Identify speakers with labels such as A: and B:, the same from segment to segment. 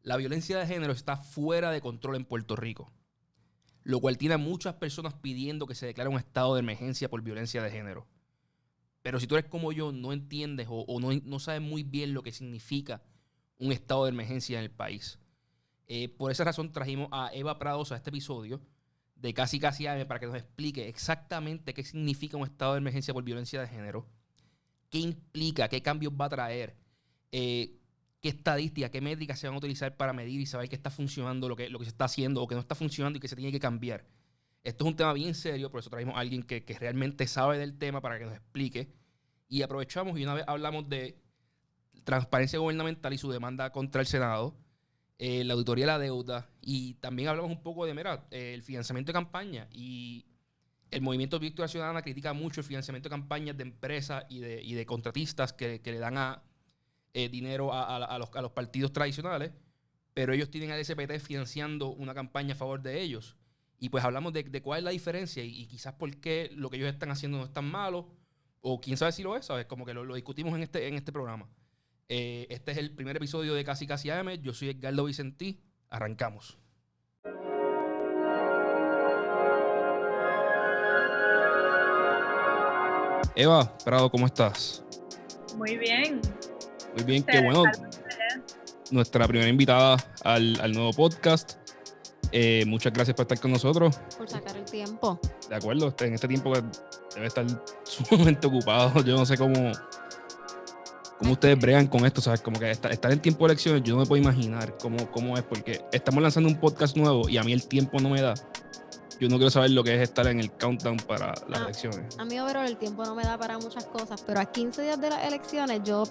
A: La violencia de género está fuera de control en Puerto Rico, lo cual tiene a muchas personas pidiendo que se declare un estado de emergencia por violencia de género. Pero si tú eres como yo, no entiendes o no sabes muy bien lo que significa un estado de emergencia en el país. Por esa razón trajimos a Eva Prados a este episodio de Casi Casi AM para que nos explique exactamente qué significa un estado de emergencia por violencia de género, qué implica, qué cambios va a traer, qué estadísticas, qué métricas se van a utilizar para medir y saber qué está funcionando, lo que se está haciendo o que no está funcionando y que se tiene que cambiar. Esto es un tema bien serio, por eso traemos a alguien que realmente sabe del tema para que nos explique. Y aprovechamos y una vez hablamos de transparencia gubernamental y su demanda contra el Senado, la auditoría de la deuda, y también hablamos un poco de, el financiamiento de campaña. Y el Movimiento Victoria Ciudadana critica mucho el financiamiento de campañas de empresas y de contratistas que le dan dinero a los partidos tradicionales, pero ellos tienen al SPT financiando una campaña a favor de ellos. Y pues hablamos de cuál es la diferencia y quizás por qué lo que ellos están haciendo no es tan malo, o quién sabe si lo es, ¿sabes? Como que lo discutimos en este programa. Este es el primer episodio de Casi Casi AM. Yo soy Edgardo Vicentí. Arrancamos. Eva Prado, ¿cómo estás?
B: Muy bien.
A: Muy bien, qué bueno. Nuestra primera invitada al nuevo podcast. Muchas gracias por estar con nosotros.
C: Por sacar el tiempo.
A: De acuerdo, en este tiempo que debe estar sumamente ocupado. Yo no sé cómo ustedes bregan con esto, ¿sabes? Como que estar en tiempo de elecciones, yo no me puedo imaginar cómo es, porque estamos lanzando un podcast nuevo y a mí el tiempo no me da. Yo no quiero saber lo que es estar en el countdown para las elecciones.
C: A mí, overall, el tiempo no me da para muchas cosas, pero a 15 días de las elecciones yo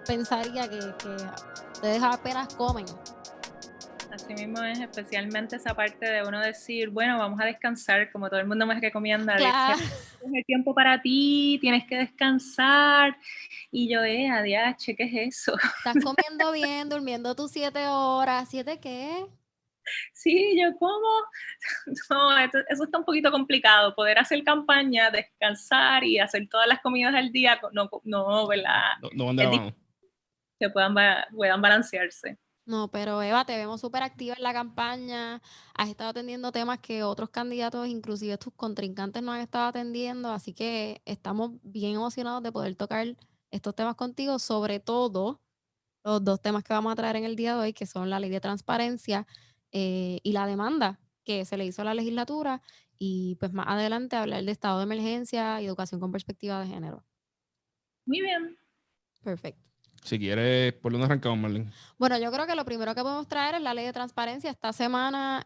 C: pensaría que ustedes apenas comen.
B: Así mismo es, especialmente esa parte de uno decir, bueno, vamos a descansar, como todo el mundo me recomienda.
C: Claro.
B: Tienes tiempo para ti, tienes que descansar. Y yo, adiache, ¿qué es eso?
C: Estás comiendo bien, durmiendo tus 7 horas. ¿7 qué?
B: Sí, yo, ¿cómo? No, eso está un poquito complicado, poder hacer campaña, descansar y hacer todas las comidas al día, no, ¿verdad?
A: No van de la mano.
B: Que puedan balancearse.
C: No, pero Eva, te vemos súper activa en la campaña. Has estado atendiendo temas que otros candidatos, inclusive tus contrincantes, no han estado atendiendo. Así que estamos bien emocionados de poder tocar estos temas contigo, sobre todo los dos temas que vamos a traer en el día de hoy, que son la ley de transparencia y la demanda que se le hizo a la legislatura. Y pues más adelante hablar de estado de emergencia y educación con perspectiva de género.
B: Muy bien.
C: Perfecto.
A: Si quieres, ¿por dónde arrancamos, Marlene?
C: Bueno, yo creo que lo primero que podemos traer es la ley de transparencia. Esta semana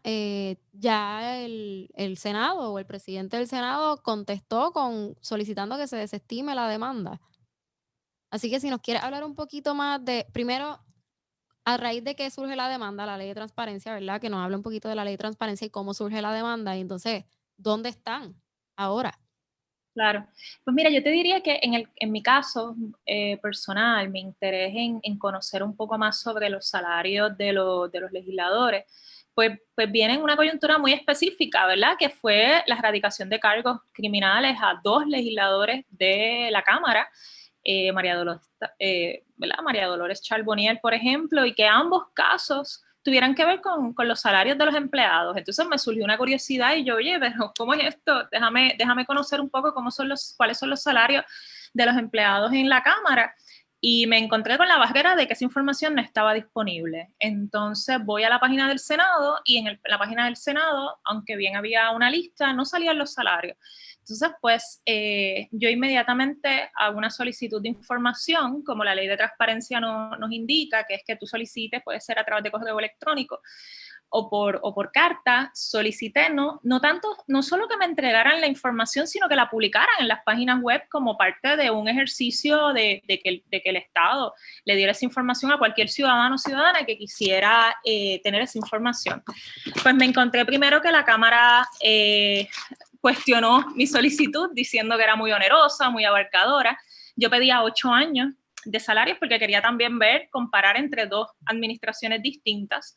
C: ya el Senado o el presidente del Senado contestó solicitando que se desestime la demanda. Así que si nos quieres hablar un poquito más de, primero, a raíz de qué surge la demanda, la ley de transparencia, ¿verdad? Que nos hable un poquito de la ley de transparencia y cómo surge la demanda. Y entonces, ¿dónde están ahora?
B: Claro. Pues mira, yo te diría que en mi caso personal, mi interés en conocer un poco más sobre los salarios de los legisladores, pues viene en una coyuntura muy específica, ¿verdad? Que fue la erradicación de cargos criminales a 2 legisladores de la Cámara, María Dolores Charbonnier, por ejemplo, y que ambos casos tuvieran que ver con los salarios de los empleados. Entonces me surgió una curiosidad y yo, oye, pero ¿cómo es esto? Déjame conocer un poco cuáles son los salarios de los empleados en la Cámara. Y me encontré con la barrera de que esa información no estaba disponible. Entonces voy a la página del Senado y en la página del Senado, aunque bien había una lista, no salían los salarios. Entonces, pues yo inmediatamente hago una solicitud de información, como la ley de transparencia nos indica, que es que tú solicites, puede ser a través de correo electrónico o por carta, solicité no solo que me entregaran la información, sino que la publicaran en las páginas web como parte de un ejercicio de que el Estado le diera esa información a cualquier ciudadano o ciudadana que quisiera tener esa información. Pues me encontré primero que la Cámara cuestionó mi solicitud diciendo que era muy onerosa, muy abarcadora. Yo pedía 8 años de salarios porque quería también comparar entre 2 administraciones distintas.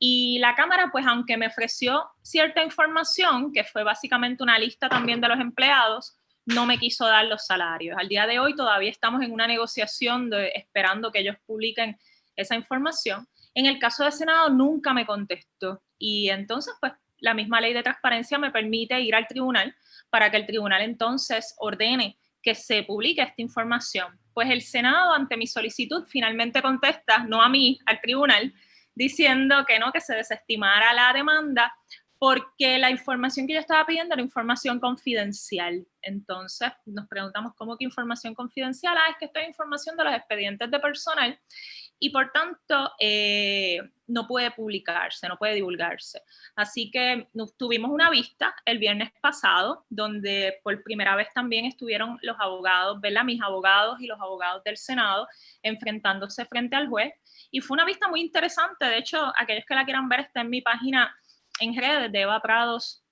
B: Y la Cámara, pues aunque me ofreció cierta información, que fue básicamente una lista también de los empleados, no me quiso dar los salarios. Al día de hoy todavía estamos en una negociación esperando que ellos publiquen esa información. En el caso del Senado nunca me contestó y entonces pues la misma ley de transparencia me permite ir al tribunal para que el tribunal entonces ordene que se publique esta información. Pues el Senado, ante mi solicitud, finalmente contesta, no a mí, al tribunal, diciendo que no, que se desestimara la demanda porque la información que yo estaba pidiendo era información confidencial. Entonces nos preguntamos, ¿cómo que información confidencial? Es que esto es información de los expedientes de personal y por tanto no puede publicarse, no puede divulgarse. Así que tuvimos una vista el viernes pasado, donde por primera vez también estuvieron los abogados, ¿verdad? Mis abogados y los abogados del Senado enfrentándose frente al juez. Y fue una vista muy interesante. De hecho, aquellos que la quieran ver, está en mi página en redes de Eva Prados,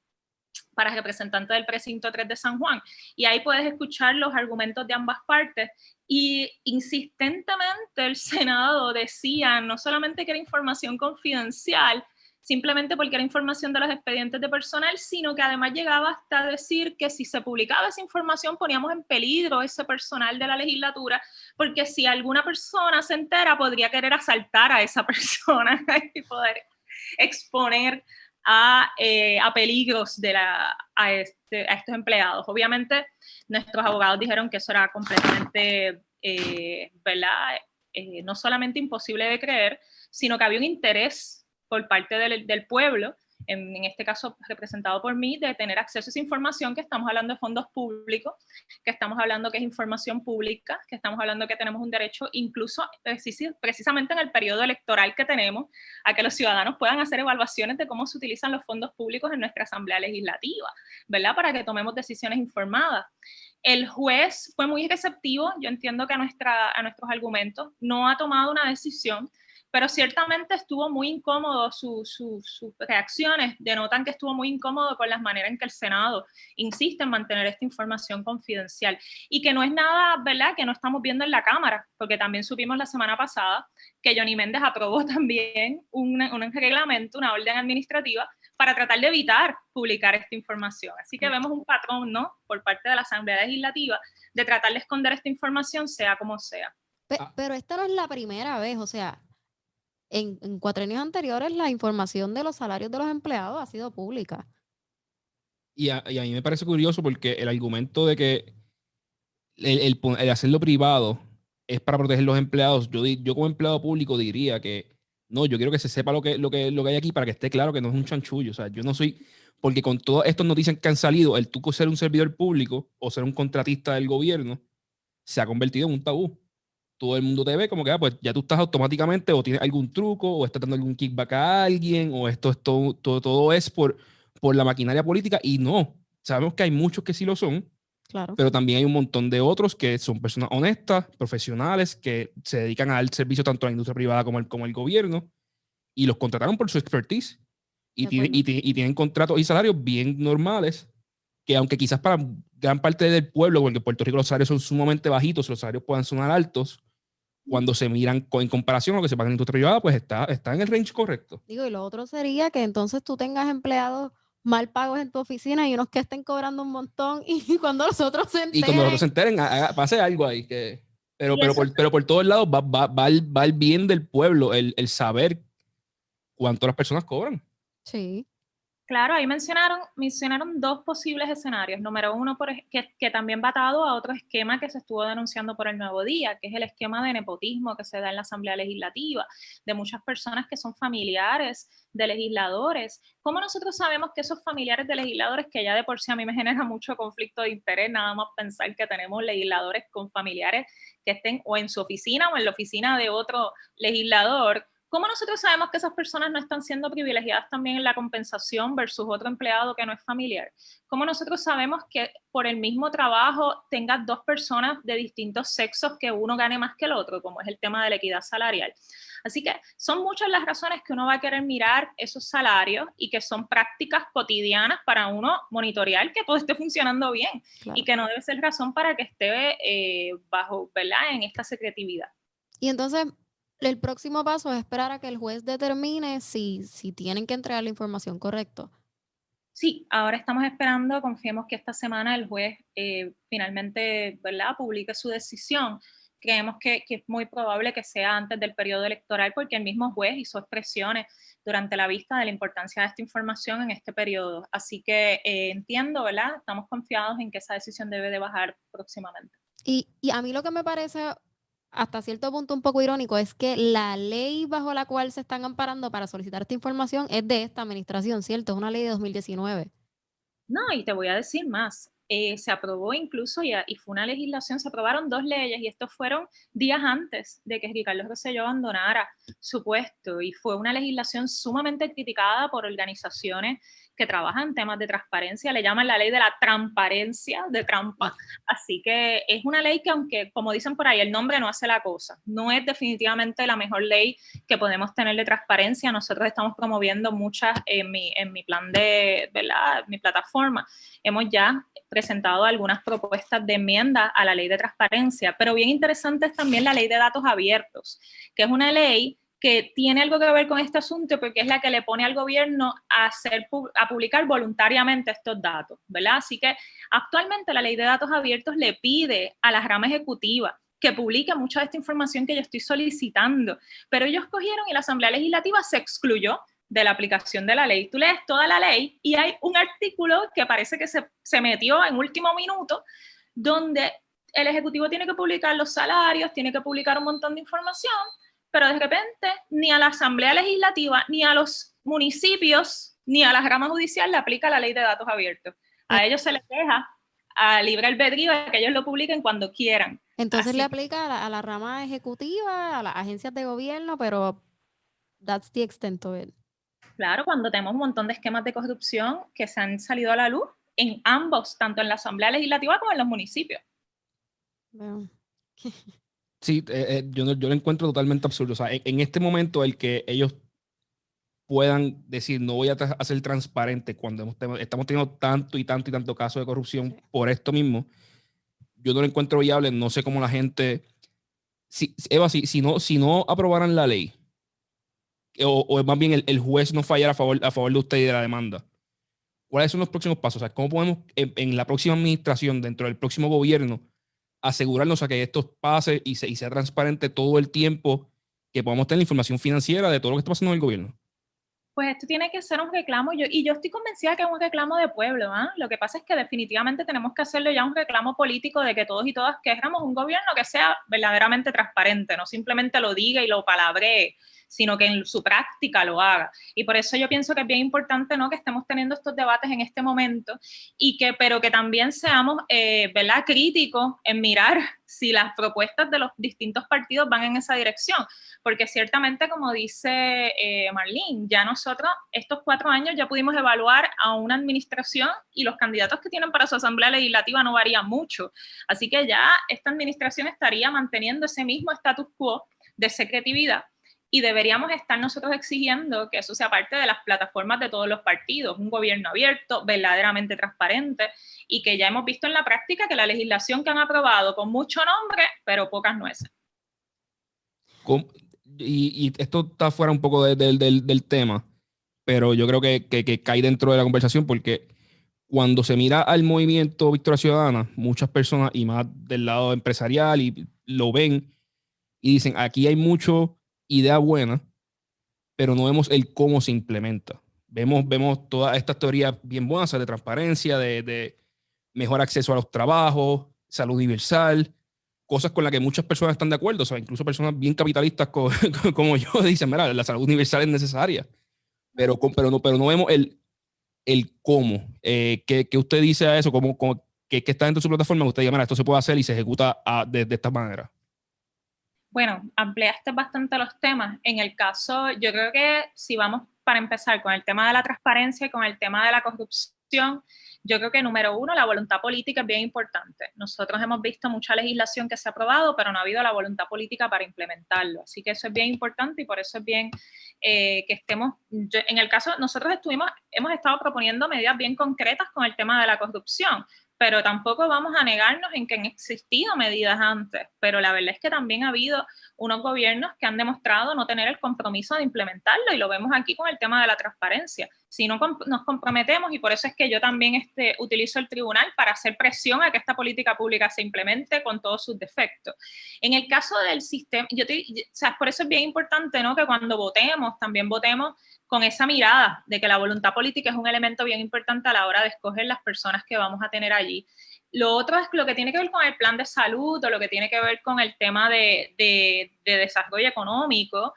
B: para representante del precinto 3 de San Juan, y ahí puedes escuchar los argumentos de ambas partes, y insistentemente el Senado decía no solamente que era información confidencial, simplemente porque era información de los expedientes de personal, sino que además llegaba hasta decir que si se publicaba esa información poníamos en peligro ese personal de la legislatura, porque si alguna persona se entera podría querer asaltar a esa persona y poder exponer a peligros a estos empleados. Obviamente, nuestros abogados dijeron que eso era completamente, ¿verdad? No solamente imposible de creer, sino que había un interés por parte del pueblo, en este caso representado por mí, de tener acceso a esa información, que estamos hablando de fondos públicos, que estamos hablando que es información pública, que estamos hablando que tenemos un derecho, incluso precisamente en el periodo electoral que tenemos, a que los ciudadanos puedan hacer evaluaciones de cómo se utilizan los fondos públicos en nuestra Asamblea Legislativa, ¿verdad? Para que tomemos decisiones informadas. El juez fue muy receptivo, yo entiendo que a nuestros argumentos, no ha tomado una decisión, pero ciertamente estuvo muy incómodo, sus reacciones denotan que estuvo muy incómodo con las maneras en que el Senado insiste en mantener esta información confidencial, y que no es nada, ¿verdad?, que no estamos viendo en la Cámara, porque también supimos la semana pasada que Johnny Méndez aprobó también un reglamento, una orden administrativa, para tratar de evitar publicar esta información. Así que vemos un patrón, ¿no?, por parte de la Asamblea Legislativa, de tratar de esconder esta información, sea como sea.
C: Pero esta no es la primera vez, o sea, en cuatrenios anteriores la información de los salarios de los empleados ha sido pública.
A: Y a mí me parece curioso porque el argumento de que el hacerlo privado es para proteger los empleados, yo como empleado público diría que no, yo quiero que se sepa lo que hay aquí para que esté claro que no es un chanchullo. O sea, yo no soy, porque con todas estas noticias que han salido, el tú ser un servidor público o ser un contratista del gobierno se ha convertido en un tabú. Todo el mundo te ve como que, pues ya tú estás automáticamente o tienes algún truco o estás dando algún kickback a alguien o esto es todo es por la maquinaria política, y no. Sabemos que hay muchos que sí lo son,
C: Claro.
A: pero también hay un montón de otros que son personas honestas, profesionales, que se dedican al servicio tanto a la industria privada como el gobierno, y los contrataron por su expertise y tienen contratos y salarios bien normales, que aunque quizás para gran parte del pueblo, porque en Puerto Rico los salarios son sumamente bajitos, los salarios puedan sonar altos, cuando se miran en comparación a lo que se paga en la industria privada, pues está en el range correcto.
C: Digo, y lo otro sería que entonces tú tengas empleados mal pagos en tu oficina y unos que estén cobrando un montón, y cuando los otros se enteren...
A: Y cuando los otros se enteren, pase algo ahí. Pero por todos lados va el bien del pueblo, el saber cuánto las personas cobran.
C: Sí.
B: Claro, ahí mencionaron dos posibles escenarios. Número uno, que también va atado a otro esquema que se estuvo denunciando por el Nuevo Día, que es el esquema de nepotismo que se da en la Asamblea Legislativa, de muchas personas que son familiares de legisladores. ¿Cómo nosotros sabemos que esos familiares de legisladores, que ya de por sí a mí me genera mucho conflicto de interés, nada más pensar que tenemos legisladores con familiares que estén o en su oficina o en la oficina de otro legislador? ¿Cómo nosotros sabemos que esas personas no están siendo privilegiadas también en la compensación versus otro empleado que no es familiar? ¿Cómo nosotros sabemos que por el mismo trabajo tengas dos personas de distintos sexos que uno gane más que el otro, como es el tema de la equidad salarial? Así que son muchas las razones que uno va a querer mirar esos salarios, y que son prácticas cotidianas para uno monitorear que todo esté funcionando bien. Claro. Y que no debe ser razón para que esté bajo, ¿verdad?, en esta secretividad.
C: Y entonces el próximo paso es esperar a que el juez determine si tienen que entregar la información correcta.
B: Sí, ahora estamos esperando, confiemos que esta semana el juez finalmente, ¿verdad?, publique su decisión. creemos que es muy probable que sea antes del periodo electoral, porque el mismo juez hizo expresiones durante la vista de la importancia de esta información en este periodo. Así que entiendo, ¿verdad? Estamos confiados en que esa decisión debe de bajar próximamente.
C: Y a mí lo que me parece hasta cierto punto un poco irónico es que la ley bajo la cual se están amparando para solicitar esta información es de esta administración, ¿cierto? Es una ley de 2019.
B: No, y te voy a decir más. Se aprobó incluso, y fue una legislación, se aprobaron 2 leyes, y estos fueron días antes de que Ricardo Rosselló abandonara su puesto, y fue una legislación sumamente criticada por organizaciones que trabajan en temas de transparencia, le llaman la ley de la transparencia, de trampa. Así que es una ley que, aunque, como dicen por ahí, el nombre no hace la cosa, no es definitivamente la mejor ley que podemos tener de transparencia. Nosotros estamos promoviendo muchas en mi plan de, ¿verdad?, mi plataforma. Hemos ya presentado algunas propuestas de enmienda a la ley de transparencia, pero bien interesante es también la ley de datos abiertos, que es una ley que tiene algo que ver con este asunto, porque es la que le pone al gobierno a publicar voluntariamente estos datos, ¿verdad? Así que actualmente la ley de datos abiertos le pide a la rama ejecutiva que publique mucha de esta información que yo estoy solicitando, pero ellos cogieron y la Asamblea Legislativa se excluyó de la aplicación de la ley. Tú lees toda la ley y hay un artículo que parece que se metió en último minuto, donde el Ejecutivo tiene que publicar los salarios, tiene que publicar un montón de información, pero de repente ni a la Asamblea Legislativa, ni a los municipios, ni a la rama judicial le aplica la ley de datos abiertos. A ellos se les deja a libre albedrío de que ellos lo publiquen cuando quieran.
C: Entonces le aplica a la rama ejecutiva, a las agencias de gobierno, pero that's the extent of it.
B: Claro, cuando tenemos un montón de esquemas de corrupción que se han salido a la luz en ambos, tanto en la Asamblea Legislativa como en los municipios.
C: Bueno.
A: Sí, yo lo encuentro totalmente absurdo. O sea, en este momento el que ellos puedan decir no voy a ser transparente cuando estamos teniendo tanto y tanto y tanto caso de corrupción por esto mismo, yo no lo encuentro viable. No sé cómo la gente... Eva, si no aprobaran la ley, o más bien el juez no fallara a favor de usted y de la demanda, ¿cuáles son los próximos pasos? O sea, ¿cómo podemos en la próxima administración, dentro del próximo gobierno, asegurarnos a que esto pase y sea transparente todo el tiempo, que podamos tener la información financiera de todo lo que está pasando en el gobierno?
B: Pues esto tiene que ser un reclamo, y yo estoy convencida que es un reclamo de pueblo, ¿eh? Lo que pasa es que definitivamente tenemos que hacerlo ya un reclamo político de que todos y todas queramos un gobierno que sea verdaderamente transparente, no simplemente lo diga y lo palabree, sino que en su práctica lo haga. Y por eso yo pienso que es bien importante, ¿no?, que estemos teniendo estos debates en este momento, pero que también seamos, ¿verdad?, críticos en mirar si las propuestas de los distintos partidos van en esa dirección, porque ciertamente, como dice Marlene, ya nosotros estos 4 años ya pudimos evaluar a una administración y los candidatos que tienen para su Asamblea Legislativa no varían mucho, así que ya esta administración estaría manteniendo ese mismo status quo de secretividad, y deberíamos estar nosotros exigiendo que eso sea parte de las plataformas de todos los partidos, un gobierno abierto, verdaderamente transparente, y que ya hemos visto en la práctica que la legislación que han aprobado con mucho nombre, pero pocas nueces.
A: Y esto está fuera un poco del tema, pero yo creo que cae dentro de la conversación, porque cuando se mira al movimiento Victoria Ciudadana, muchas personas, y más del lado empresarial, y lo ven y dicen, aquí hay mucho idea buena, pero no vemos el cómo se implementa. Vemos todas estas teorías bien buenas de transparencia, de mejor acceso a los trabajos, salud universal, cosas con las que muchas personas están de acuerdo. O sea, incluso personas bien capitalistas como yo dicen, mira, la salud universal es necesaria, pero no vemos el cómo. ¿Qué usted dice a eso? ¿Qué está dentro de su plataforma? Usted diga, mira, esto se puede hacer y se ejecuta de esta manera.
B: Bueno, ampliaste bastante los temas. En el caso, yo creo que si vamos para empezar con el tema de la transparencia y con el tema de la corrupción, yo creo que número 1, la voluntad política es bien importante. Nosotros hemos visto mucha legislación que se ha aprobado, pero no ha habido la voluntad política para implementarlo. Así que eso es bien importante, y por eso es bien que estemos, en el caso, nosotros hemos estado proponiendo medidas bien concretas con el tema de la corrupción, pero tampoco vamos a negarnos en que han existido medidas antes, pero la verdad es que también ha habido unos gobiernos que han demostrado no tener el compromiso de implementarlo, y lo vemos aquí con el tema de la transparencia. Si no nos comprometemos, y por eso es que yo también utilizo el tribunal para hacer presión a que esta política pública se implemente con todos sus defectos. En el caso del sistema, por eso es bien importante, ¿no?, que cuando votemos, también votemos con esa mirada de que la voluntad política es un elemento bien importante a la hora de escoger las personas que vamos a tener allí. Lo otro es lo que tiene que ver con el plan de salud, o lo que tiene que ver con el tema de desarrollo económico.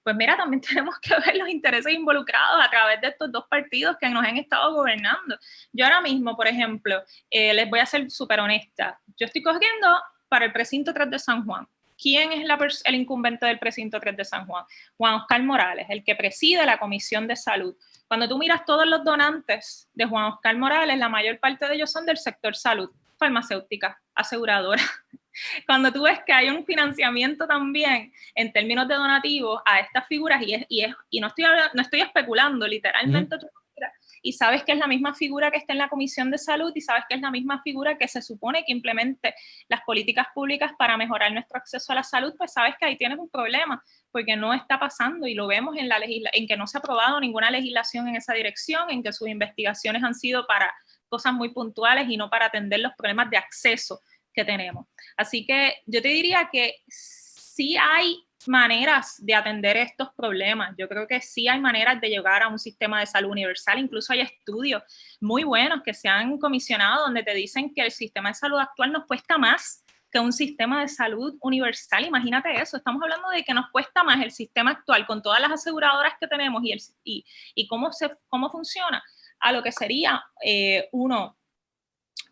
B: Pues mira, también tenemos que ver los intereses involucrados a través de estos dos partidos que nos han estado gobernando. Yo ahora mismo, por ejemplo, les voy a ser súper honesta, yo estoy corriendo para el precinto 3 de San Juan. ¿Quién es el incumbente del precinto 3 de San Juan? Juan Oscar Morales, el que preside la Comisión de Salud. Cuando tú miras todos los donantes de Juan Oscar Morales, la mayor parte de ellos son del sector salud, farmacéutica, aseguradora. Cuando tú ves que hay un financiamiento también en términos de donativos a estas figuras, y no estoy especulando, literalmente tú miras y sabes que es la misma figura que está en la Comisión de Salud, y sabes que es la misma figura que se supone que implemente las políticas públicas para mejorar nuestro acceso a la salud, pues sabes que ahí tienes un problema, porque no está pasando, y lo vemos en que no se ha aprobado ninguna legislación en esa dirección, en que sus investigaciones han sido para cosas muy puntuales y no para atender los problemas de acceso que tenemos. Así que yo te diría que sí hay maneras de atender estos problemas. Yo creo que sí hay maneras de llegar a un sistema de salud universal. Incluso hay estudios muy buenos que se han comisionado donde te dicen que el sistema de salud actual nos cuesta más que un sistema de salud universal. Imagínate eso, estamos hablando de que nos cuesta más el sistema actual con todas las aseguradoras que tenemos y cómo funciona, a lo que sería uno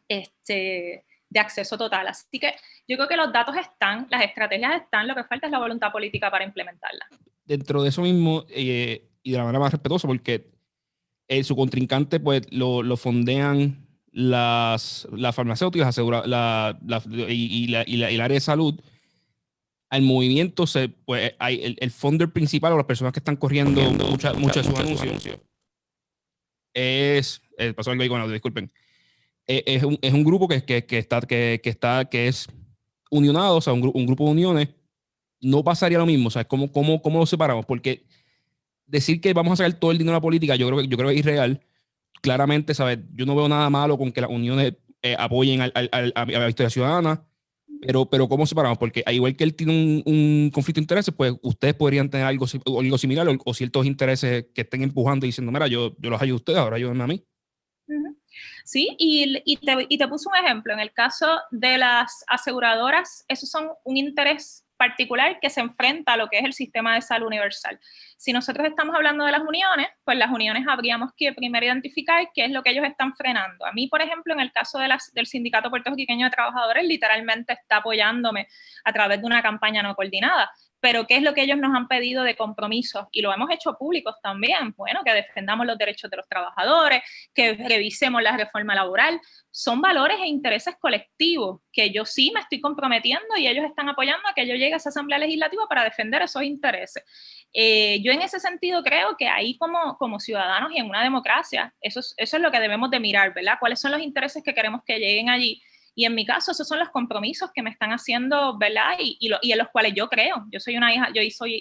B: de acceso total. Así que yo creo que los datos están, las estrategias están, lo que falta es la voluntad política para implementarlas.
A: Dentro de eso mismo, y de la manera más respetuosa, porque su contrincante pues lo fondean las farmacéuticas y el área de salud. Al movimiento pues hay el funder principal, o las personas que están corriendo muchos de sus anuncios pasó algo ahí con audio, disculpen. Es un grupo que es unionado, o sea, un grupo de uniones. No pasaría lo mismo, o sea, ¿cómo lo separamos? Porque decir que vamos a sacar todo el dinero a la política, yo creo que es irreal. Claramente, ¿sabes? Yo no veo nada malo con que las uniones apoyen a la Victoria Ciudadana, pero ¿cómo separamos? Porque al igual que él tiene un conflicto de intereses, pues ustedes podrían tener algo similar, o ciertos intereses que estén empujando y diciendo, mira, yo los ayudo a ustedes, ahora ayúdenme a mí.
B: Sí, y te puse un ejemplo. En el caso de las aseguradoras, esos son un interés particular que se enfrenta a lo que es el sistema de salud universal. Si nosotros estamos hablando de las uniones, pues las uniones habríamos que primero identificar qué es lo que ellos están frenando. A mí, por ejemplo, en el caso del Sindicato Puertorriqueño de Trabajadores, literalmente está apoyándome a través de una campaña no coordinada. Pero ¿qué es lo que ellos nos han pedido de compromisos? Y lo hemos hecho públicos también. Bueno, que defendamos los derechos de los trabajadores, que revisemos la reforma laboral. Son valores e intereses colectivos que yo sí me estoy comprometiendo, y ellos están apoyando a que yo llegue a esa asamblea legislativa para defender esos intereses. Yo en ese sentido creo que ahí como ciudadanos y en una democracia, eso es lo que debemos de mirar, ¿verdad? ¿Cuáles son los intereses que queremos que lleguen allí? Y en mi caso, esos son los compromisos que me están haciendo, ¿verdad? Y en los cuales yo creo. Yo soy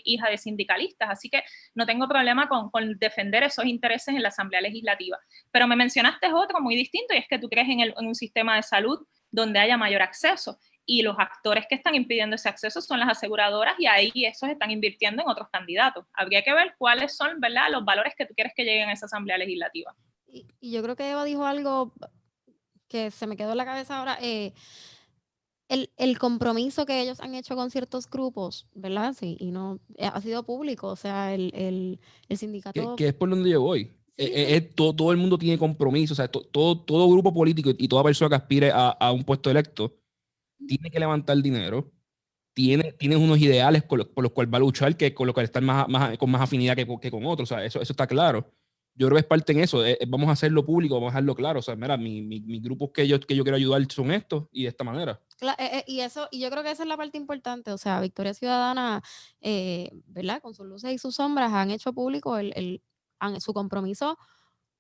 B: hija de sindicalistas, así que no tengo problema con defender esos intereses en la Asamblea Legislativa. Pero me mencionaste otro muy distinto, y es que tú crees en un sistema de salud donde haya mayor acceso. Y los actores que están impidiendo ese acceso son las aseguradoras, y ahí esos están invirtiendo en otros candidatos. Habría que ver cuáles son, ¿verdad?, los valores que tú quieres que lleguen a esa Asamblea Legislativa.
C: Y yo creo que Eva dijo algo que se me quedó en la cabeza ahora, el compromiso que ellos han hecho con ciertos grupos, ¿verdad? Sí, y no ha sido público, o sea, el sindicato...
A: Que es por donde yo voy.
C: Sí.
A: Todo el mundo tiene compromiso, o sea, todo grupo político y toda persona que aspire a un puesto electo tiene que levantar dinero, tiene unos ideales por los cuales va a luchar, que con los cuales están con más afinidad que con otros, o sea, eso está claro. Yo creo que es parte en eso, vamos a hacerlo público, vamos a dejarlo claro, o sea, mira, mis grupos que yo quiero ayudar son estos y de esta manera.
C: Y yo creo que esa es la parte importante, o sea, Victoria Ciudadana, ¿verdad? Con sus luces y sus sombras han hecho público su compromiso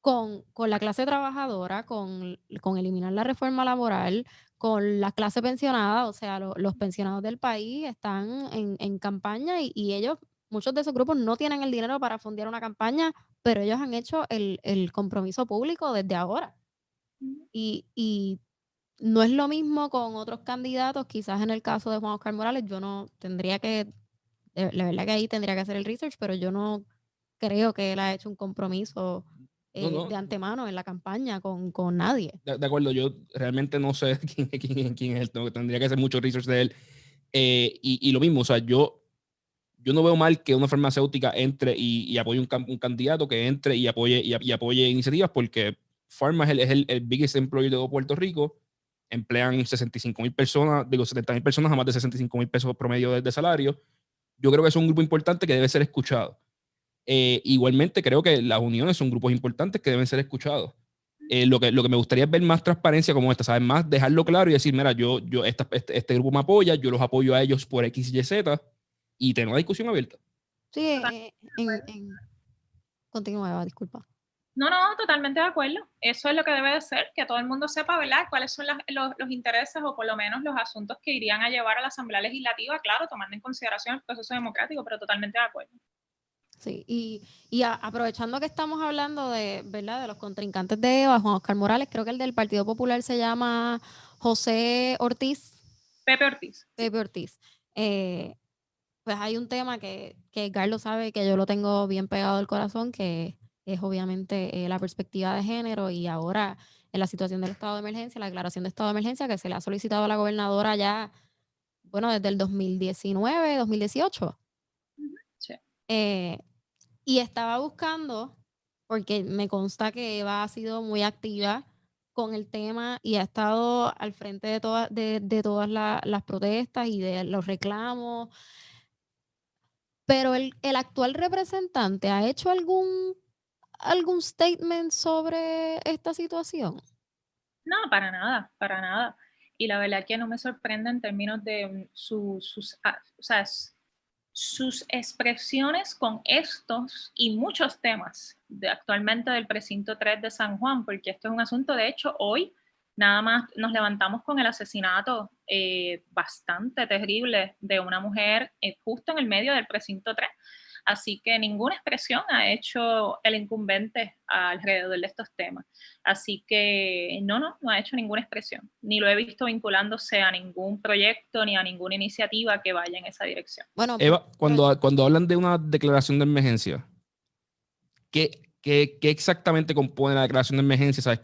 C: con la clase trabajadora, con eliminar la reforma laboral, con la clase pensionada, o sea, los pensionados del país están en campaña y ellos, muchos de esos grupos no tienen el dinero para fondear una campaña, pero ellos han hecho el compromiso público desde ahora. Y no es lo mismo con otros candidatos, quizás en el caso de Juan Oscar Morales, yo no tendría que, la verdad que ahí tendría que hacer el research, pero yo no creo que él ha hecho un compromiso
A: No,
C: de
A: no,
C: antemano en la campaña con nadie.
A: de acuerdo, yo realmente no sé quién es él, tendría que hacer mucho research de él. Y lo mismo, o sea, yo no veo mal que una farmacéutica entre y apoye un candidato que entre y apoye iniciativas, porque Pharma es el biggest employer de todo Puerto Rico. Emplean 65,000 personas, digo 70,000 personas a más de 65,000 pesos promedio de salario. Yo creo que es un grupo importante que debe ser escuchado. Igualmente creo que las uniones son grupos importantes que deben ser escuchados. Lo que me gustaría es ver más transparencia como esta, ¿sabes? Más dejarlo claro y decir, mira, este grupo me apoya, yo los apoyo a ellos por X, Y, Z, y tener una discusión abierta.
C: Sí, continúa, Eva, disculpa.
B: No, no, totalmente de acuerdo. Eso es lo que debe de ser, que todo el mundo sepa, ¿verdad?, cuáles son los intereses o por lo menos los asuntos que irían a llevar a la Asamblea Legislativa, claro, tomando en consideración el proceso democrático, pero totalmente de acuerdo.
C: Sí, y aprovechando que estamos hablando de, ¿verdad?, de los contrincantes de Eva, Juan Oscar Morales, creo que el del Partido Popular se llama José Ortiz.
B: Pepe Ortiz.
C: Pepe Ortiz. Pues hay un tema que Carlos sabe que yo lo tengo bien pegado al corazón, que es obviamente la perspectiva de género y ahora en la situación del estado de emergencia, la declaración de estado de emergencia que se le ha solicitado a la gobernadora ya, bueno, desde el 2019, 2018.
B: Sí.
C: Y estaba buscando, porque me consta que Eva ha sido muy activa con el tema y ha estado al frente de todas las protestas y de los reclamos. Pero el actual representante ha hecho algún statement sobre esta situación.
B: No, para nada, para nada. Y la verdad que no me sorprende en términos de sus expresiones con estos y muchos temas actualmente del precinto 3 de San Juan, porque esto es un asunto, de hecho, hoy nada más nos levantamos con el asesinato bastante terrible de una mujer justo en el medio del precinto 3. Así que ninguna expresión ha hecho el incumbente alrededor de estos temas. Así que no ha hecho ninguna expresión, ni lo he visto vinculándose a ningún proyecto ni a ninguna iniciativa que vaya en esa dirección.
C: Bueno,
A: Eva, cuando hablan de una declaración de emergencia, ¿qué exactamente compone la declaración de emergencia? ¿Sabes?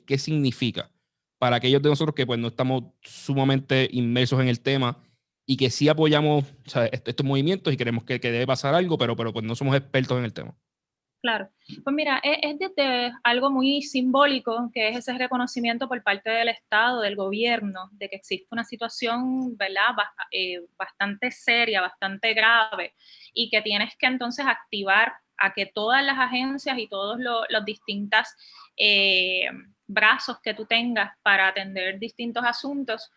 A: ¿Qué significa? Para aquellos de nosotros que pues, no estamos sumamente inmersos en el tema y que sí apoyamos, ¿sabes?, estos movimientos y queremos que debe pasar algo, pero pues no somos expertos en el tema.
B: Claro, pues mira, es desde algo muy simbólico, que es ese reconocimiento por parte del Estado, del gobierno, de que existe una situación, ¿verdad?, bastante seria, bastante grave, y que tienes que entonces activar a que todas las agencias y todos los distintos brazos que tú tengas para atender distintos asuntos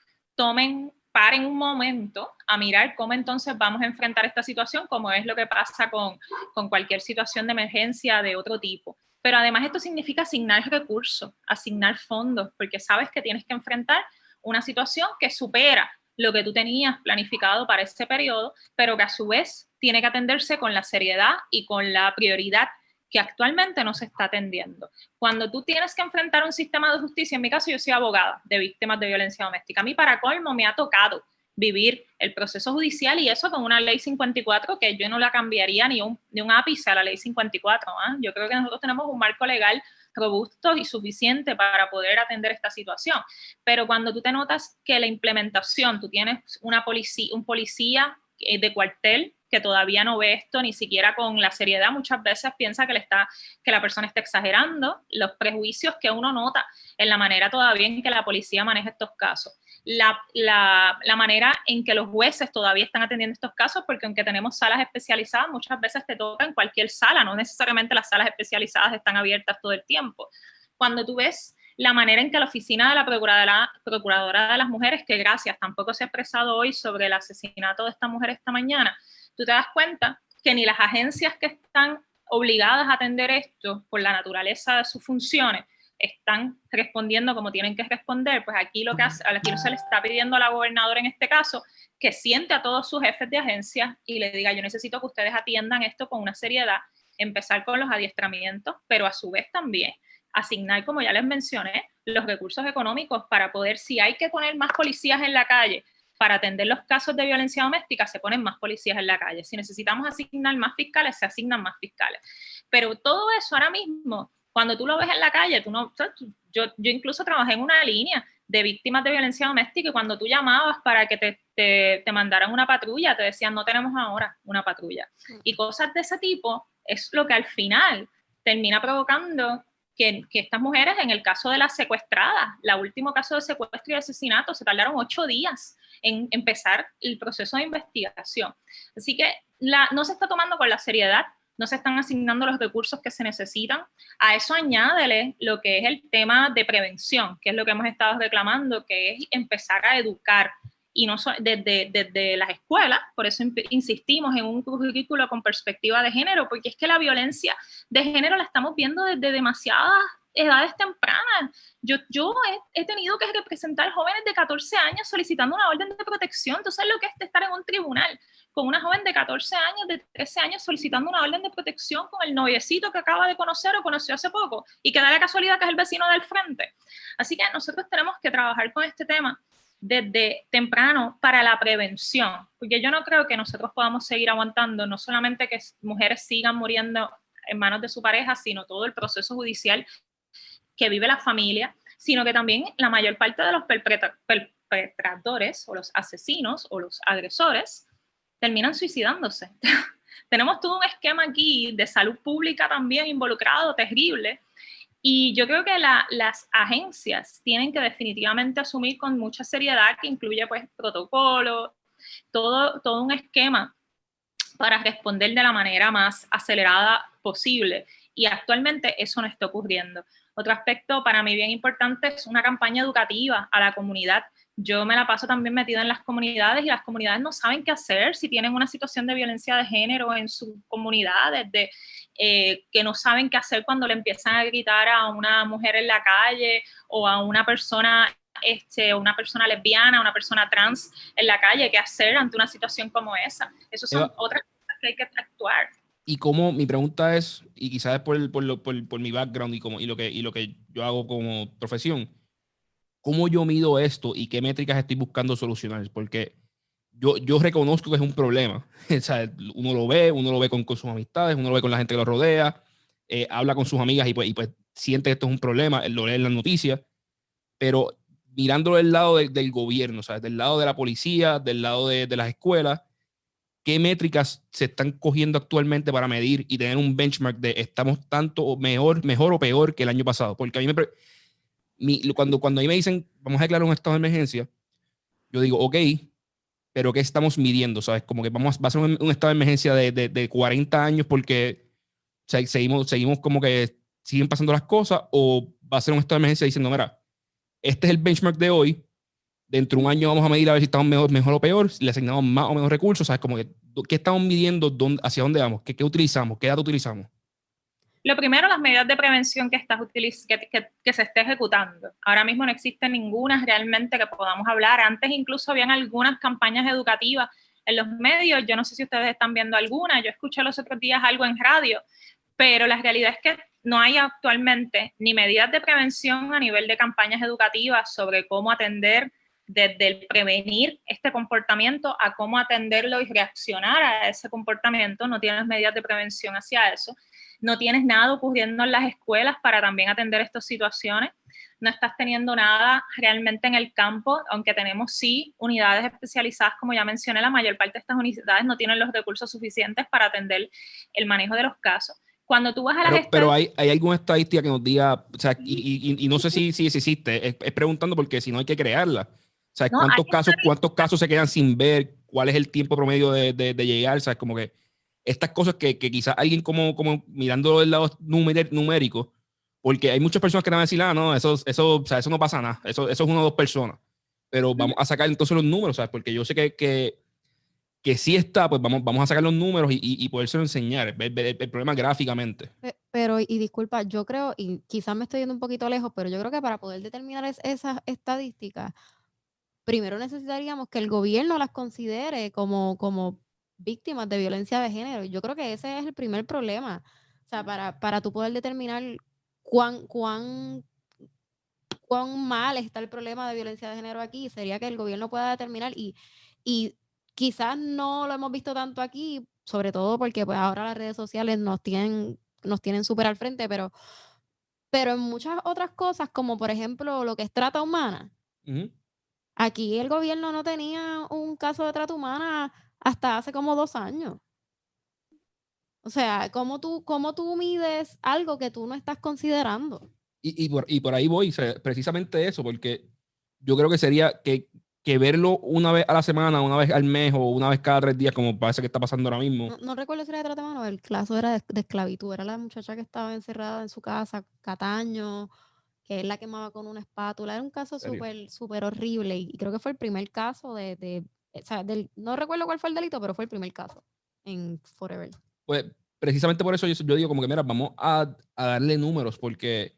B: paren un momento a mirar cómo entonces vamos a enfrentar esta situación, como es lo que pasa con cualquier situación de emergencia de otro tipo. Pero además esto significa asignar recursos, asignar fondos, porque sabes que tienes que enfrentar una situación que supera lo que tú tenías planificado para ese periodo, pero que a su vez tiene que atenderse con la seriedad y con la prioridad que actualmente no se está atendiendo. Cuando tú tienes que enfrentar un sistema de justicia, en mi caso yo soy abogada de víctimas de violencia doméstica, a mí para colmo me ha tocado vivir el proceso judicial y eso con una ley 54 que yo no la cambiaría ni un ápice a la ley 54. ¿eh? Yo creo que nosotros tenemos un marco legal robusto y suficiente para poder atender esta situación. Pero cuando tú te notas que la implementación, tú tienes un policía de cuartel que todavía no ve esto ni siquiera con la seriedad, muchas veces piensa que la persona está exagerando, los prejuicios que uno nota en la manera todavía en que la policía maneja estos casos. La manera en que los jueces todavía están atendiendo estos casos, porque aunque tenemos salas especializadas, muchas veces te toca en cualquier sala, no necesariamente las salas especializadas están abiertas todo el tiempo. Cuando tú ves la manera en que la oficina de la Procuradora de las Mujeres, que gracias, tampoco se ha expresado hoy sobre el asesinato de esta mujer esta mañana, tú te das cuenta que ni las agencias que están obligadas a atender esto por la naturaleza de sus funciones, están respondiendo como tienen que responder, pues aquí aquí se le está pidiendo a la gobernadora en este caso que siente a todos sus jefes de agencia y le diga, yo necesito que ustedes atiendan esto con una seriedad, empezar con los adiestramientos, pero a su vez también asignar, como ya les mencioné, los recursos económicos para poder, si hay que poner más policías en la calle para atender los casos de violencia doméstica, se ponen más policías en la calle. Si necesitamos asignar más fiscales, se asignan más fiscales. Pero todo eso ahora mismo, cuando tú lo ves en la calle, yo incluso trabajé en una línea de víctimas de violencia doméstica y cuando tú llamabas para que te mandaran una patrulla, te decían, no tenemos ahora una patrulla. Y cosas de ese tipo es lo que al final termina provocando que estas mujeres, en el caso de las secuestradas, el último caso de secuestro y asesinato, se tardaron 8 días en empezar el proceso de investigación. Así que no se está tomando con la seriedad, no se están asignando los recursos que se necesitan. A eso añádele lo que es el tema de prevención, que es lo que hemos estado reclamando, que es empezar a educar, y no desde las escuelas. Por eso insistimos en un currículo con perspectiva de género, porque es que la violencia de género la estamos viendo desde demasiadas edades tempranas. Yo he tenido que representar jóvenes de 14 años solicitando una orden de protección. ¿Tú sabes lo que es estar en un tribunal con una joven de 14 años, de 13 años, solicitando una orden de protección con el noviecito que acaba de conocer o conoció hace poco y que da la casualidad que es el vecino del frente? Así que nosotros tenemos que trabajar con este tema desde temprano para la prevención, porque yo no creo que nosotros podamos seguir aguantando no solamente que mujeres sigan muriendo en manos de su pareja, sino todo el proceso judicial que vive la familia, sino que también la mayor parte de los perpetradores o los asesinos o los agresores terminan suicidándose. Tenemos todo un esquema aquí de salud pública también involucrado, terrible, y yo creo que las agencias tienen que definitivamente asumir con mucha seriedad, que incluye pues protocolo, todo un esquema para responder de la manera más acelerada posible. Y actualmente eso no está ocurriendo. Otro aspecto para mí bien importante es una campaña educativa a la comunidad. Yo me la paso también metida en las comunidades y las comunidades no saben qué hacer si tienen una situación de violencia de género en sus comunidades, que no saben qué hacer cuando le empiezan a gritar a una mujer en la calle o a una persona lesbiana, una persona trans en la calle, qué hacer ante una situación como esa. Esas son otras cosas que hay que actuar.
A: Y como mi pregunta es, y quizás es por mi background y lo que yo hago como profesión, ¿cómo yo mido esto y qué métricas estoy buscando solucionar? Porque yo reconozco que es un problema. O sea, uno lo ve con sus amistades, uno lo ve con la gente que lo rodea, habla con sus amigas y pues siente que esto es un problema, lo lee en las noticias, pero mirándolo del lado del gobierno, ¿sabes? Del lado de la policía, del lado de las escuelas, ¿qué métricas se están cogiendo actualmente para medir y tener un benchmark de estamos tanto o mejor o peor que el año pasado? Porque a mí cuando a mí me dicen vamos a declarar un estado de emergencia, yo digo, ok, pero ¿qué estamos midiendo? ¿Sabes? Como que va a ser un estado de emergencia de 40 años porque o sea, seguimos como que siguen pasando las cosas, o va a ser un estado de emergencia diciendo, mira, este es el benchmark de hoy, dentro de un año vamos a medir a ver si estamos mejor o peor, si le asignamos más o menos recursos, ¿sabes? Como que, ¿qué estamos midiendo? ¿Hacia dónde vamos? ¿Qué utilizamos? ¿Qué datos utilizamos?
B: Lo primero, las medidas de prevención que se esté ejecutando. Ahora mismo no existe ninguna realmente que podamos hablar. Antes incluso habían algunas campañas educativas en los medios. Yo no sé si ustedes están viendo alguna. Yo escuché los otros días algo en radio, pero la realidad es que no hay actualmente ni medidas de prevención a nivel de campañas educativas sobre cómo atender desde el prevenir este comportamiento a cómo atenderlo y reaccionar a ese comportamiento. No tienes medidas de prevención hacia eso. No tienes nada ocurriendo en las escuelas para también atender estas situaciones. No estás teniendo nada realmente en el campo, aunque tenemos sí unidades especializadas, como ya mencioné, la mayor parte de estas unidades no tienen los recursos suficientes para atender el manejo de los casos. Cuando tú vas a las
A: pero hay alguna estadística que nos diga, o sea, y no sé si existe, es preguntando porque si no hay que crearla. O sea, no, ¿cuántos casos se quedan sin ver? ¿Cuál es el tiempo promedio de llegar? ¿Sabes? Como que estas cosas que quizás alguien como mirándolo del lado numérico, porque hay muchas personas que van a decir, no, o sea, eso no pasa nada, eso es 1 o 2 personas, pero vamos a sacar entonces los números, ¿sabes? Porque yo sé que que sí está, pues vamos a sacar los números y podérselo enseñar, ver el problema gráficamente.
C: Pero, y disculpa, yo creo, y quizás me estoy yendo un poquito lejos, pero yo creo que para poder determinar esas estadísticas, primero necesitaríamos que el gobierno las considere como víctimas de violencia de género. Yo creo que ese es el primer problema. O sea, para tú poder determinar cuán mal está el problema de violencia de género aquí, sería que el gobierno pueda determinar y quizás no lo hemos visto tanto aquí, sobre todo porque pues ahora las redes sociales nos tienen súper al frente, pero en muchas otras cosas, como por ejemplo lo que es trata humana, aquí el gobierno no tenía un caso de trata humana hasta hace como 2 años. O sea, ¿cómo tú mides algo que tú no estás considerando?
A: Y por ahí voy, o sea, precisamente eso, porque yo creo que sería que verlo una vez a la semana, una vez al mes o una vez cada 3 días, como parece que está pasando ahora mismo.
C: No recuerdo si era de trata humana, el caso era de esclavitud, era la muchacha que estaba encerrada en su casa, Cataño, que él la quemaba con una espátula. Era un caso
A: ¿Serio?
C: súper horrible y creo que fue el primer caso o sea, no recuerdo cuál fue el delito, pero fue el primer caso en Forever.
A: Pues precisamente por eso yo digo como que, mira, vamos a darle números, porque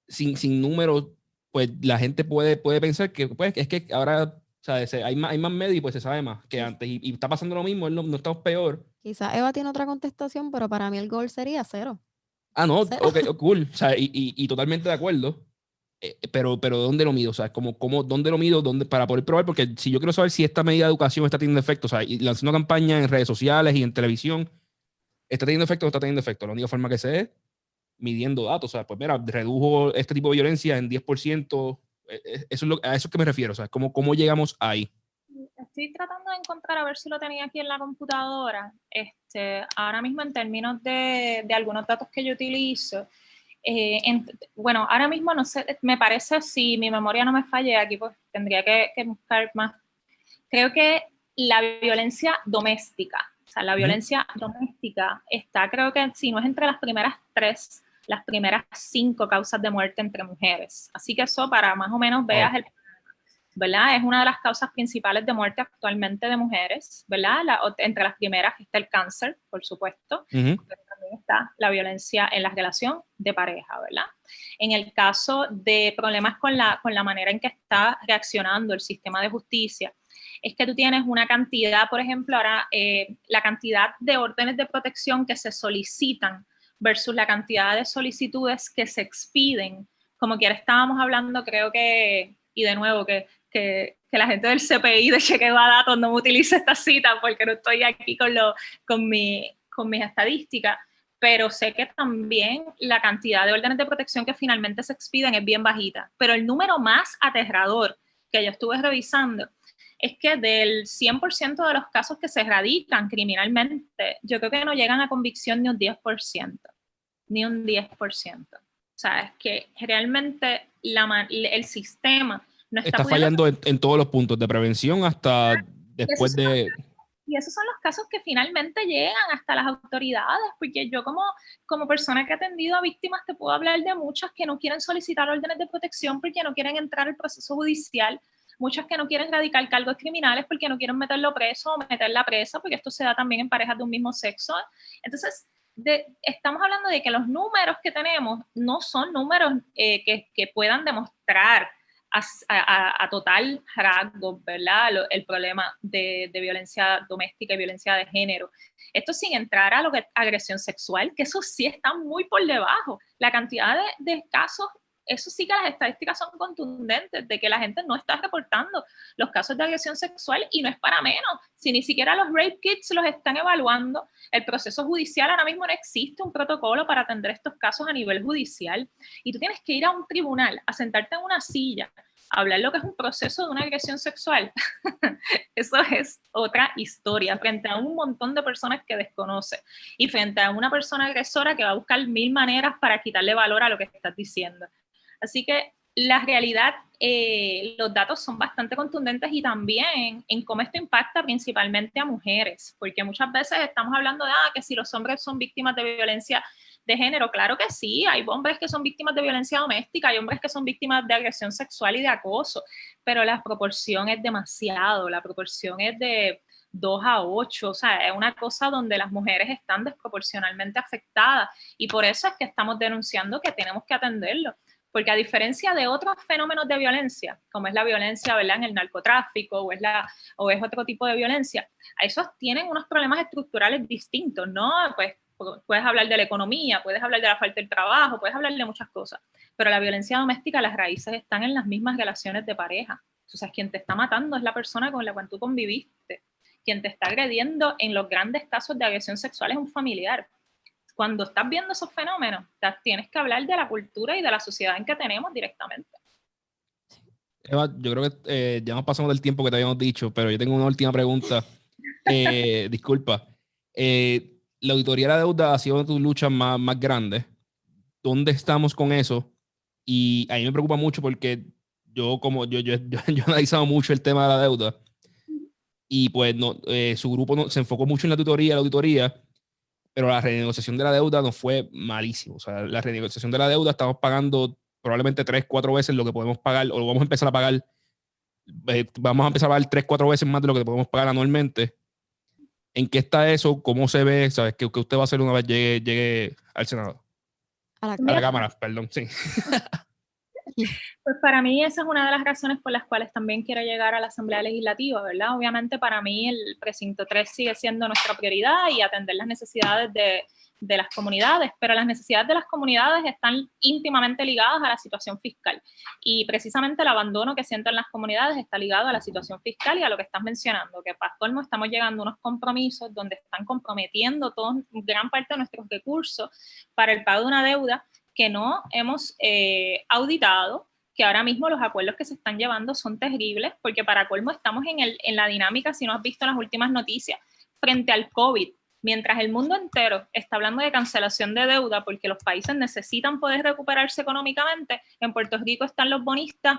A: sin números, pues la gente puede pensar que pues, es que ahora, o sea, hay más medios y pues se sabe más que antes. Y está pasando lo mismo, no estamos peor.
C: Quizás Eva tiene otra contestación, pero para mí el gol sería 0.
A: Ah, no,
C: 0.
A: ok, cool. O sea, y totalmente de acuerdo. Pero ¿dónde lo mido? O sea, ¿dónde lo mido? Para poder probar, porque si yo quiero saber si esta medida de educación está teniendo efecto, o sea, y lanzando campaña en redes sociales y en televisión, ¿está teniendo efecto o no está teniendo efecto? La única forma que sé es midiendo datos. O sea, pues mira, redujo este tipo de violencia en 10%. Eso es a eso es que me refiero. O sea, ¿cómo llegamos ahí?
B: Estoy tratando de encontrar a ver si lo tenía aquí en la computadora. Ahora mismo en términos de algunos datos que yo utilizo, bueno, ahora mismo no sé, me parece, si mi memoria no me falle, aquí pues tendría que buscar más. Creo que la violencia doméstica, o sea, la violencia doméstica está, creo que si no es entre las primeras 3, las primeras 5 causas de muerte entre mujeres. Así que eso para más o menos veas el, ¿verdad? Es una de las causas principales de muerte actualmente de mujeres, ¿verdad? Entre las primeras está el cáncer, por supuesto, pero también está la violencia en la relación de pareja, ¿verdad? En el caso de problemas con la manera en que está reaccionando el sistema de justicia, es que tú tienes una cantidad, por ejemplo, ahora la cantidad de órdenes de protección que se solicitan versus la cantidad de solicitudes que se expiden, como quiera estábamos hablando, creo que, y de nuevo, que la gente del CPI de Chequeo a Datos no me utilice esta cita porque no estoy aquí con mis estadísticas, pero sé que también la cantidad de órdenes de protección que finalmente se expiden es bien bajita. Pero el número más aterrador que yo estuve revisando es que del 100% de los casos que se radican criminalmente, yo creo que no llegan a convicción ni un 10%. Ni un 10%. O sea, es que realmente el sistema no está
A: fallando en todos los puntos, de prevención hasta después de...
B: Y esos son los casos que finalmente llegan hasta las autoridades, porque yo como persona que ha atendido a víctimas te puedo hablar de muchas que no quieren solicitar órdenes de protección porque no quieren entrar al proceso judicial, muchas que no quieren radicar cargos criminales porque no quieren meterlo preso o meterla presa, porque esto se da también en parejas de un mismo sexo. Entonces, estamos hablando de que los números que tenemos no son números que puedan demostrar a total rasgo, ¿verdad? El problema de violencia doméstica y violencia de género. Esto sin entrar a lo que es agresión sexual, que eso sí está muy por debajo. La cantidad de casos, eso sí que las estadísticas son contundentes, de que la gente no está reportando los casos de agresión sexual y no es para menos. Si ni siquiera los rape kits los están evaluando, el proceso judicial ahora mismo no existe un protocolo para atender estos casos a nivel judicial. Y tú tienes que ir a un tribunal, a sentarte en una silla, a hablar lo que es un proceso de una agresión sexual. Eso es otra historia, frente a un montón de personas que desconoce y frente a una persona agresora que va a buscar 1000 maneras para quitarle valor a lo que estás diciendo. Así que la realidad, los datos son bastante contundentes y también en cómo esto impacta principalmente a mujeres, porque muchas veces estamos hablando de que si los hombres son víctimas de violencia de género, claro que sí, hay hombres que son víctimas de violencia doméstica, hay hombres que son víctimas de agresión sexual y de acoso, pero la proporción es demasiado, la proporción es de 2 a 8, o sea, es una cosa donde las mujeres están desproporcionalmente afectadas y por eso es que estamos denunciando que tenemos que atenderlo. Porque a diferencia de otros fenómenos de violencia, como es la violencia, ¿verdad?, en el narcotráfico o es otro tipo de violencia, a esos tienen unos problemas estructurales distintos, ¿no? Pues puedes hablar de la economía, puedes hablar de la falta de trabajo, puedes hablar de muchas cosas, pero la violencia doméstica, las raíces están en las mismas relaciones de pareja. O sea, quien te está matando es la persona con la cual tú conviviste. Quien te está agrediendo en los grandes casos de agresión sexual es un familiar. Cuando estás viendo esos fenómenos, tienes que hablar de la cultura y de la sociedad en que tenemos directamente.
A: Eva, yo creo que ya nos pasamos del tiempo que te habíamos dicho, pero yo tengo una última pregunta. Disculpa. La auditoría de la deuda ha sido una de tus luchas más grandes. ¿Dónde estamos con eso? Y a mí me preocupa mucho porque yo he analizado mucho el tema de la deuda y pues no, su grupo se enfocó mucho en la auditoría, pero la renegociación de la deuda nos fue malísimo. O sea, la renegociación de la deuda estamos pagando probablemente 3, 4 veces lo que podemos pagar, o lo vamos a empezar a pagar, vamos a empezar a pagar 3, 4 veces más de lo que podemos pagar anualmente. ¿En qué está eso? ¿Cómo se ve? ¿Sabes? ¿Qué usted va a hacer una vez llegue al Senado? A la Cámara, perdón, sí.
B: Pues para mí esa es una de las razones por las cuales también quiero llegar a la Asamblea Legislativa, ¿verdad? Obviamente para mí el precinto 3 sigue siendo nuestra prioridad y atender las necesidades de las comunidades, pero las necesidades de las comunidades están íntimamente ligadas a la situación fiscal y precisamente el abandono que sienten las comunidades está ligado a la situación fiscal y a lo que estás mencionando, que para colmo estamos llegando a unos compromisos donde están comprometiendo gran parte de nuestros recursos para el pago de una deuda que no hemos auditado, que ahora mismo los acuerdos que se están llevando son terribles, porque para colmo estamos en la dinámica, si no has visto las últimas noticias, frente al COVID, mientras el mundo entero está hablando de cancelación de deuda porque los países necesitan poder recuperarse económicamente, en Puerto Rico están los bonistas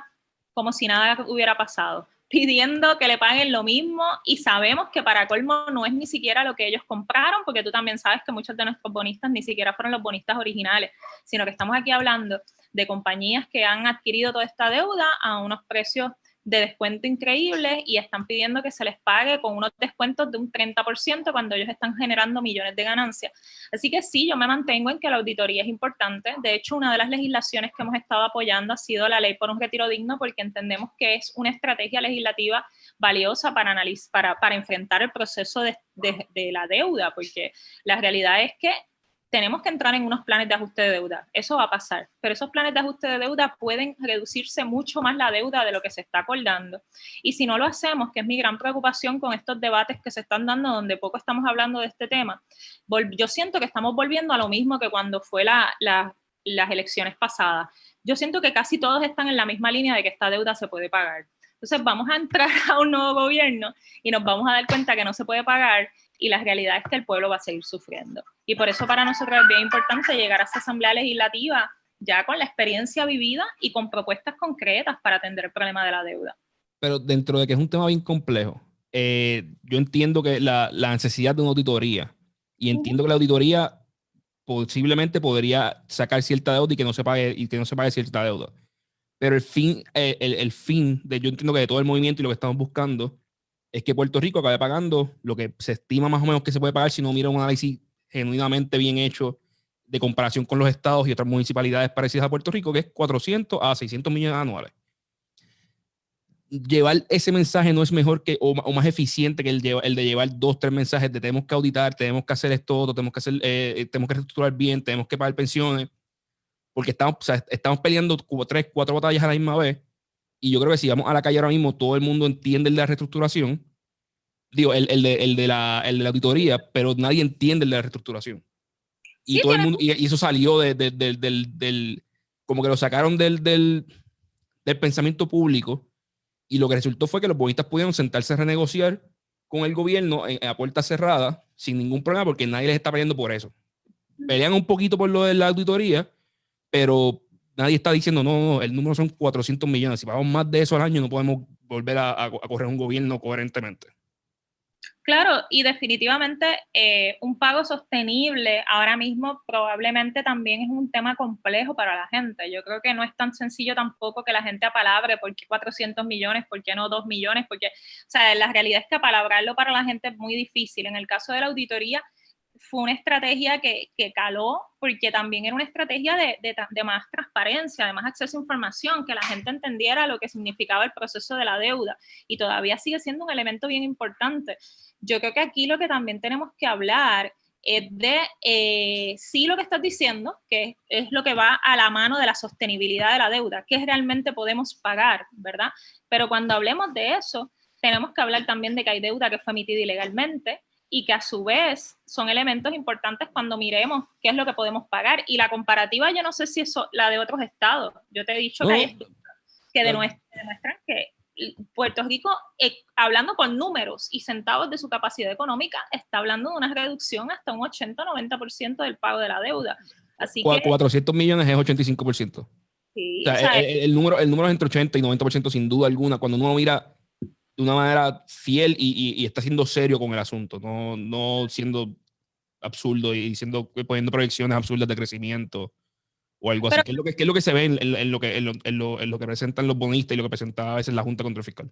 B: como si nada hubiera pasado, pidiendo que le paguen lo mismo y sabemos que para colmo no es ni siquiera lo que ellos compraron, porque tú también sabes que muchos de nuestros bonistas ni siquiera fueron los bonistas originales, sino que estamos aquí hablando de compañías que han adquirido toda esta deuda a unos precios de descuento increíbles y están pidiendo que se les pague con unos descuentos de un 30% cuando ellos están generando millones de ganancias. Así que sí, yo me mantengo en que la auditoría es importante. De hecho, una de las legislaciones que hemos estado apoyando ha sido la ley por un retiro digno, porque entendemos que es una estrategia legislativa valiosa para enfrentar el proceso de la deuda, porque la realidad es que tenemos que entrar en unos planes de ajuste de deuda. Eso va a pasar, pero esos planes de ajuste de deuda pueden reducirse mucho más la deuda de lo que se está acordando. Y si no lo hacemos, que es mi gran preocupación con estos debates que se están dando, donde poco estamos hablando de este tema, yo siento que estamos volviendo a lo mismo que cuando fue las elecciones pasadas. Yo siento que casi todos están en la misma línea de que esta deuda se puede pagar. Entonces vamos a entrar a un nuevo gobierno y nos vamos a dar cuenta que no se puede pagar y la realidad es que el pueblo va a seguir sufriendo. Y por eso para nosotros es bien importante llegar a esa Asamblea Legislativa ya con la experiencia vivida y con propuestas concretas para atender el problema de la deuda.
A: Pero dentro de que es un tema bien complejo, yo entiendo que la necesidad de una auditoría y entiendo que la auditoría posiblemente podría sacar cierta deuda y que no se pague cierta deuda. Pero el fin yo entiendo que de todo el movimiento y lo que estamos buscando es que Puerto Rico acabe pagando lo que se estima más o menos que se puede pagar si no mira un análisis genuinamente bien hecho de comparación con los estados y otras municipalidades parecidas a Puerto Rico, que es 400 a 600 millones anuales. Llevar ese mensaje no es mejor o más eficiente que el de llevar 2, 3 mensajes de tenemos que auditar, tenemos que hacer esto, tenemos que reestructurar bien, tenemos que pagar pensiones, porque estamos peleando 3, 4 batallas a la misma vez. Y yo creo que si vamos a la calle ahora mismo, todo el mundo entiende el de la reestructuración, digo, el de la auditoría, pero nadie entiende el de la reestructuración. Y sí, todo el mundo, y eso salió como que lo sacaron del pensamiento público, y lo que resultó fue que los bonistas pudieron sentarse a renegociar con el gobierno a puerta cerrada, sin ningún problema, porque nadie les está peleando por eso. Pelean un poquito por lo de la auditoría, pero nadie está diciendo, no, el número son 400 millones. Si pagamos más de eso al año, no podemos volver a correr un gobierno coherentemente.
B: Claro, y definitivamente un pago sostenible ahora mismo probablemente también es un tema complejo para la gente. Yo creo que no es tan sencillo tampoco que la gente apalabre por qué 400 millones, por qué no 2 millones, porque, o sea, la realidad es que apalabrarlo para la gente es muy difícil. En el caso de la auditoría, fue una estrategia que caló, porque también era una estrategia de más transparencia, de más acceso a información, que la gente entendiera lo que significaba el proceso de la deuda, y todavía sigue siendo un elemento bien importante. Yo creo que aquí lo que también tenemos que hablar es de, sí, lo que estás diciendo, que es lo que va a la mano de la sostenibilidad de la deuda, que realmente podemos pagar, ¿verdad? Pero cuando hablemos de eso, tenemos que hablar también de que hay deuda que fue emitida ilegalmente, y que a su vez son elementos importantes cuando miremos qué es lo que podemos pagar. Y la comparativa, yo no sé si es la de otros estados. Yo te he dicho que hay estudios que demuestran que Puerto Rico, hablando con números y centavos de su capacidad económica, está hablando de una reducción hasta un 80-90% del pago de la deuda. Así que
A: 400 millones es 85%.
B: Sí,
A: o sea, el número es entre 80 y 90% sin duda alguna. Cuando uno mira de una manera fiel y está siendo serio con el asunto, no siendo absurdo y poniendo proyecciones absurdas de crecimiento o algo así. ¿Qué es lo que se ve en lo que presentan los bonistas y lo que presenta a veces la Junta Control Fiscal?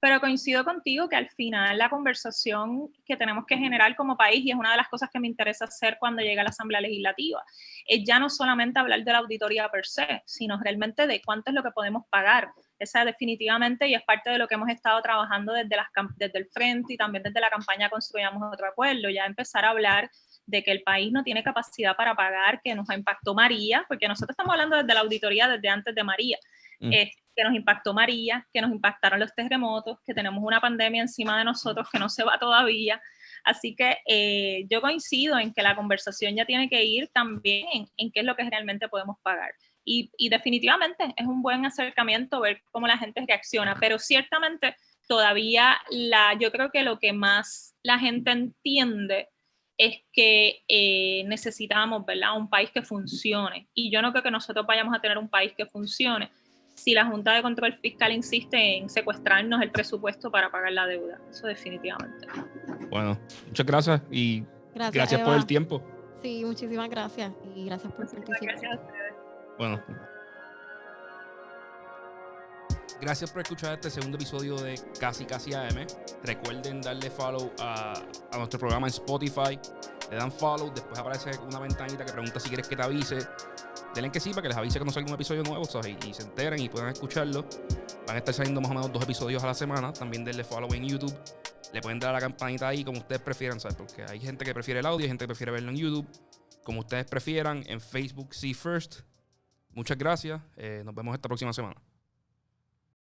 B: Pero coincido contigo que al final la conversación que tenemos que generar como país, y es una de las cosas que me interesa hacer cuando llegue a la Asamblea Legislativa, es ya no solamente hablar de la auditoría per se, sino realmente de cuánto es lo que podemos pagar. Esa definitivamente, y es parte de lo que hemos estado trabajando desde el frente y también desde la campaña Construyamos Otro Acuerdo, ya empezar a hablar de que el país no tiene capacidad para pagar, que nos impactó María, porque nosotros estamos hablando desde la auditoría desde antes de María, que nos impactó María, que nos impactaron los terremotos, que tenemos una pandemia encima de nosotros que no se va todavía. Así que yo coincido en que la conversación ya tiene que ir también en qué es lo que realmente podemos pagar. Y definitivamente es un buen acercamiento ver cómo la gente reacciona, pero ciertamente todavía yo creo que lo que más la gente entiende es que necesitamos, ¿verdad?, un país que funcione. Y yo no creo que nosotros vayamos a tener un país que funcione si la Junta de Control Fiscal insiste en secuestrarnos el presupuesto para pagar la deuda. Eso definitivamente.
A: Bueno, muchas gracias y gracias por el tiempo.
C: Sí, muchísimas gracias y gracias por participar.
B: Gracias a ustedes.
A: Bueno. Gracias por escuchar este segundo episodio de Casi AM. Recuerden darle follow a nuestro programa en Spotify. Le dan follow, después aparece una ventanita que pregunta si quieres que te avise. Denle que sí para que les avise cuando salga un episodio nuevo, ¿sabes? Y se enteren y puedan escucharlo. Van a estar saliendo más o menos 2 episodios a la semana. También denle follow en YouTube. Le pueden dar a la campanita ahí como ustedes prefieran, ¿sabes? Porque hay gente que prefiere el audio, hay gente que prefiere verlo en YouTube. Como ustedes prefieran, en Facebook See First. Muchas gracias. Nos vemos esta próxima semana.